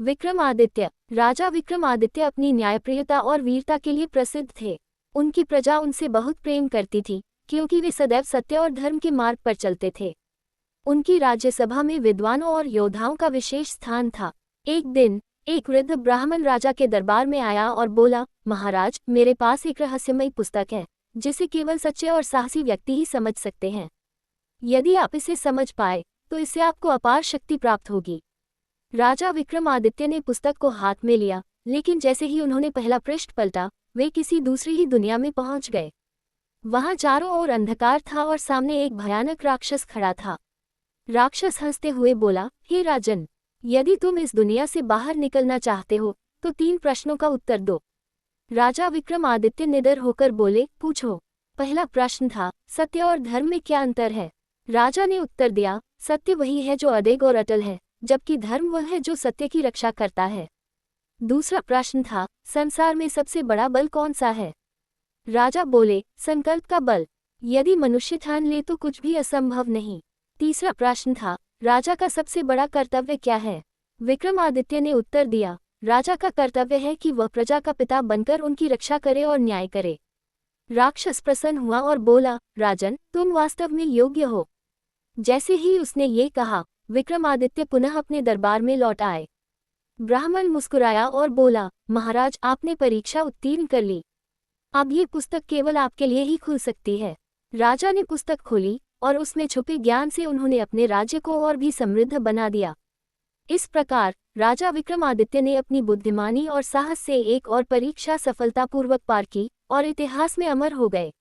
विक्रमादित्य। राजा विक्रमादित्य अपनी न्यायप्रियता और वीरता के लिए प्रसिद्ध थे। उनकी प्रजा उनसे बहुत प्रेम करती थी, क्योंकि वे सदैव सत्य और धर्म के मार्ग पर चलते थे। उनकी राज्यसभा में विद्वानों और योद्धाओं का विशेष स्थान था। एक दिन एक वृद्ध ब्राह्मण राजा के दरबार में आया और बोला, महाराज, मेरे पास एक रहस्यमयी पुस्तक है, जिसे केवल सच्चे और साहसी व्यक्ति ही समझ सकते हैं। यदि आप इसे समझ पाए तो इससे आपको अपार शक्ति प्राप्त होगी। राजा विक्रमादित्य ने पुस्तक को हाथ में लिया, लेकिन जैसे ही उन्होंने पहला पृष्ठ पलटा, वे किसी दूसरी ही दुनिया में पहुंच गए। वहां चारों ओर अंधकार था और सामने एक भयानक राक्षस खड़ा था। राक्षस हंसते हुए बोला, हे राजन, यदि तुम इस दुनिया से बाहर निकलना चाहते हो तो 3 प्रश्नों का उत्तर दो। राजा विक्रमादित्य निडर होकर बोले, पूछो। पहला प्रश्न था, सत्य और धर्म में क्या अंतर है? राजा ने उत्तर दिया, सत्य वही है जो अडिग और अटल है, जबकि धर्म वह है जो सत्य की रक्षा करता है। दूसरा प्रश्न था, संसार में सबसे बड़ा बल कौन सा है? राजा बोले, संकल्प का बल। यदि मनुष्य ठान ले तो कुछ भी असंभव नहीं। तीसरा प्रश्न था, राजा का सबसे बड़ा कर्तव्य क्या है? विक्रमादित्य ने उत्तर दिया, राजा का कर्तव्य है कि वह प्रजा का पिता बनकर उनकी रक्षा करे और न्याय करे। राक्षस प्रसन्न हुआ और बोला, राजन, तुम वास्तव में योग्य हो। जैसे ही उसने ये कहा, विक्रमादित्य पुनः अपने दरबार में लौट आए। ब्राह्मण मुस्कुराया और बोला, महाराज, आपने परीक्षा उत्तीर्ण कर ली। अब ये पुस्तक केवल आपके लिए ही खुल सकती है। राजा ने पुस्तक खोली और उसमें छुपे ज्ञान से उन्होंने अपने राज्य को और भी समृद्ध बना दिया। इस प्रकार राजा विक्रमादित्य ने अपनी बुद्धिमानी और साहस से एक और परीक्षा सफलतापूर्वक पार की और इतिहास में अमर हो गए।